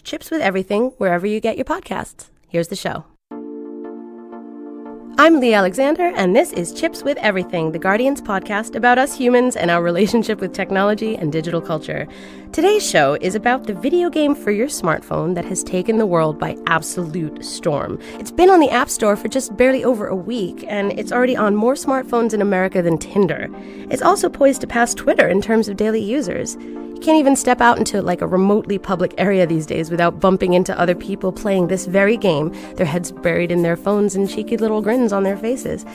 Chips with Everything, wherever you get your podcasts. Here's the show. I'm Lee Alexander, and this is Chips with Everything, the Guardian's podcast about us humans and our relationship with technology and digital culture. Today's show is about the video game for your smartphone that has taken the world by absolute storm. It's been on the App Store for just barely over a week, and it's already on more smartphones in America than Tinder. It's also poised to pass Twitter in terms of daily users. You can't even step out into like a remotely public area these days without bumping into other people playing this very game, their heads buried in their phones and cheeky little grins on their faces.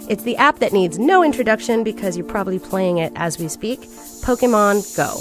It's the app that needs no introduction because you're probably playing it as we speak, Pokemon Go.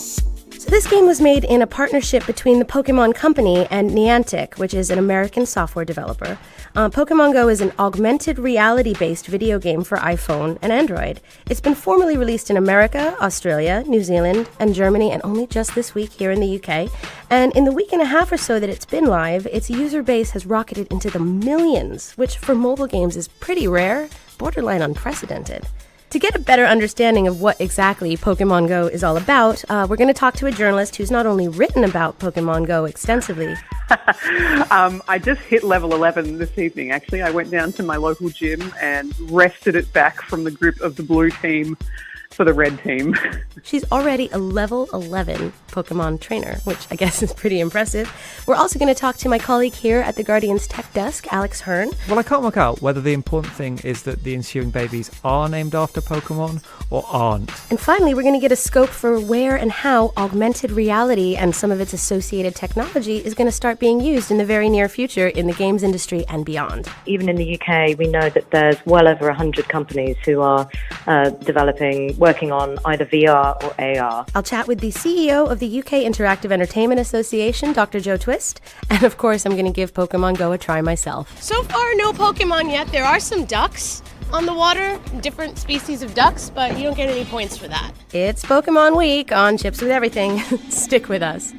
So this game was made in a partnership between the Pokemon Company and Niantic, which is an American software developer. Pokemon Go is an augmented reality-based video game for iPhone and Android. It's been formally released in America, Australia, New Zealand, and Germany, and only just this week here in the UK. And in the week and a half or so that it's been live, its user base has rocketed into the millions, which for mobile games is pretty rare, borderline unprecedented. To get a better understanding of what exactly Pokemon Go is all about, we're going to talk to a journalist who's not only written about Pokemon Go extensively. I just hit level 11 this evening, actually. I went down to my local gym and wrested it back from the grip of the blue team for the red team. She's already a level 11 Pokemon trainer, which I guess is pretty impressive. We're also going to talk to my colleague here at the Guardian's tech desk, Alex Hearn. Well, I can't work out whether the important thing is that the ensuing babies are named after Pokemon or aren't. And finally, we're going to get a scope for where and how augmented reality and some of its associated technology is going to start being used in the very near future in the games industry and beyond. Even in the UK, we know that there's well over 100 companies who are working on either VR or AR. I'll chat with the CEO of the UK Interactive Entertainment Association, Dr. Joe Twist, and of course I'm going to give Pokemon Go a try myself. So far, no Pokemon yet. There are some ducks on the water, different species of ducks, but you don't get any points for that. It's Pokemon Week on Chips with Everything. Stick with us.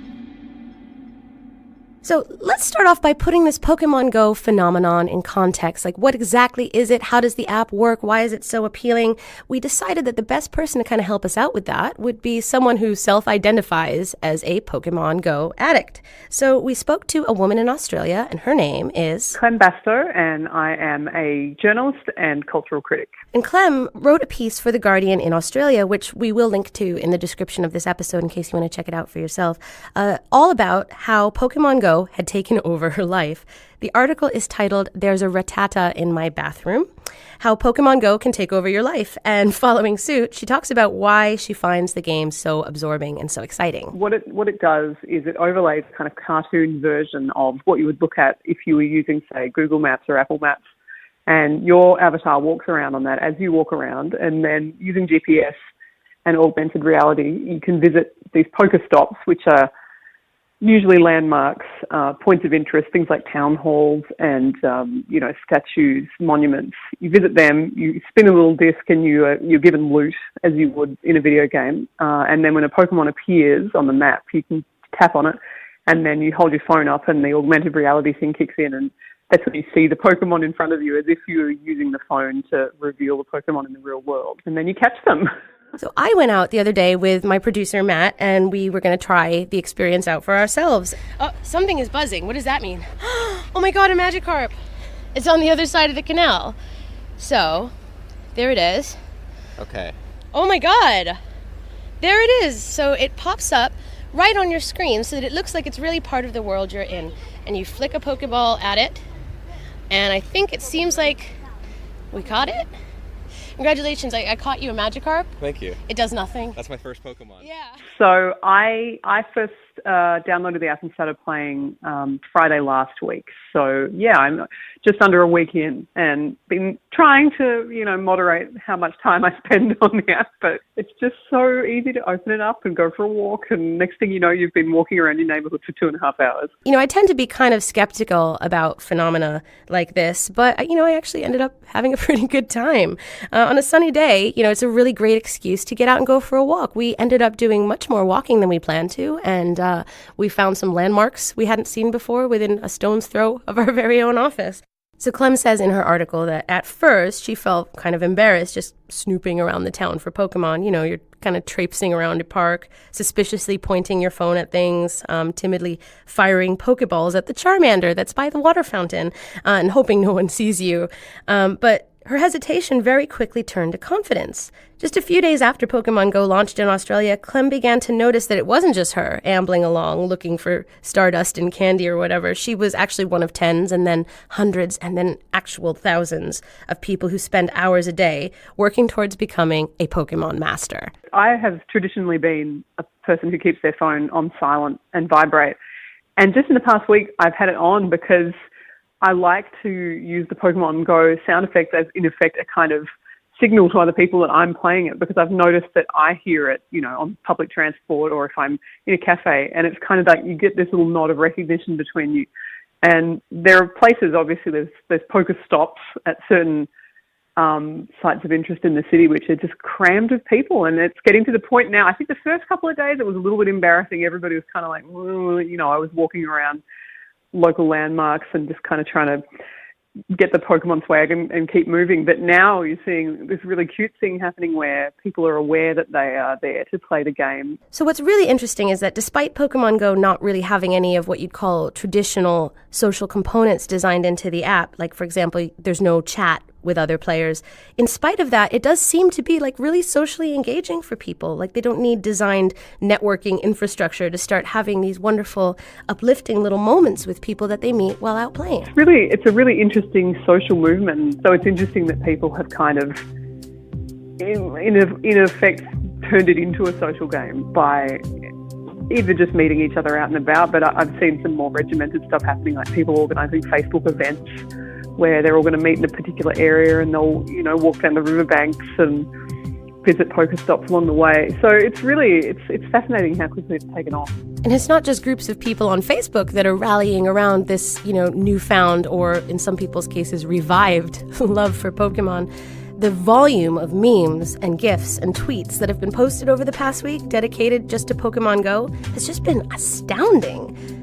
So let's start off by putting this Pokemon Go phenomenon in context. Like, what exactly is it? How does the app work? Why is it so appealing? We decided that the best person to kind of help us out with that would be someone who self-identifies as a Pokemon Go addict. So we spoke to a woman in Australia, and her name is Clem Bastow, and I am a journalist and cultural critic. And Clem wrote a piece for The Guardian in Australia, which we will link to in the description of this episode in case you want to check it out for yourself, all about how Pokemon Go had taken over her life. The article is titled, "There's a Rattata in My Bathroom," how Pokemon Go can take over your life. And following suit, she talks about why she finds the game so absorbing and so exciting. What it does is it overlays a kind of cartoon version of what you would look at if you were using, say, Google Maps or Apple Maps. And your avatar walks around on that as you walk around, and then using GPS and augmented reality, you can visit these Pokestops, which are usually landmarks, points of interest, things like town halls and, statues, monuments. You visit them, you spin a little disc and you're given loot as you would in a video game. And then when a Pokemon appears on the map, you can tap on it and then you hold your phone up and the augmented reality thing kicks in, and that's when you see the Pokemon in front of you as if you were using the phone to reveal the Pokemon in the real world. And then you catch them. So I went out the other day with my producer, Matt, and we were going to try the experience out for ourselves. Oh, something is buzzing. What does that mean? Oh my God, a Magikarp. It's on the other side of the canal. So, there it is. Okay. Oh my God. There it is. So it pops up right on your screen so that it looks like it's really part of the world you're in. And you flick a Pokeball at it. And I think it seems like we caught it. Congratulations, I caught you a Magikarp. Thank you. It does nothing. That's my first Pokemon. Yeah. So I first downloaded the app and started playing Friday last week. So yeah, I'm just under a week in and been trying to, moderate how much time I spend on the app, but it's just so easy to open it up and go for a walk, and next thing you know, you've been walking around your neighborhood for 2.5 hours. I tend to be kind of skeptical about phenomena like this, but I actually ended up having a pretty good time. On a sunny day, it's a really great excuse to get out and go for a walk. We ended up doing much more walking than we planned to, and we found some landmarks we hadn't seen before within a stone's throw of our very own office. So Clem says in her article that at first she felt kind of embarrassed just snooping around the town for Pokemon. You know, you're kind of traipsing around a park, suspiciously pointing your phone at things, timidly firing Pokeballs at the Charmander that's by the water fountain, and hoping no one sees you. But her hesitation very quickly turned to confidence. Just a few days after Pokemon Go launched in Australia, Clem began to notice that it wasn't just her ambling along looking for Stardust and candy or whatever. She was actually one of tens and then hundreds and then actual thousands of people who spend hours a day working towards becoming a Pokemon master. I have traditionally been a person who keeps their phone on silent and vibrate. And just in the past week, I've had it on because I like to use the Pokemon Go sound effect as, in effect, a kind of signal to other people that I'm playing it, because I've noticed that I hear it, you know, on public transport or if I'm in a cafe, and it's kind of like you get this little nod of recognition between you. And there are places, obviously, there's Poke stops at certain sites of interest in the city, which are just crammed with people. And it's getting to the point now, I think the first couple of days it was a little bit embarrassing. Everybody was kind of like, you know, I was walking around local landmarks and just kind of trying to get the Pokemon swag and keep moving. But now you're seeing this really cute thing happening where people are aware that they are there to play the game. So what's really interesting is that despite Pokemon Go not really having any of what you'd call traditional social components designed into the app, like, for example, there's no chat with other players. In spite of that, it does seem to be like really socially engaging for people. Like they don't need designed networking infrastructure to start having these wonderful, uplifting little moments with people that they meet while out playing. It's a really interesting social movement. So it's interesting that people have kind of, in effect, turned it into a social game by either just meeting each other out and about, but I've seen some more regimented stuff happening, like people organising Facebook events where they're all going to meet in a particular area and they'll, you know, walk down the riverbanks and visit Pokestops along the way. So it's fascinating how quickly it's taken off. And it's not just groups of people on Facebook that are rallying around this, you know, newfound or in some people's cases revived love for Pokemon. The volume of memes and GIFs and tweets that have been posted over the past week dedicated just to Pokemon Go has just been astounding.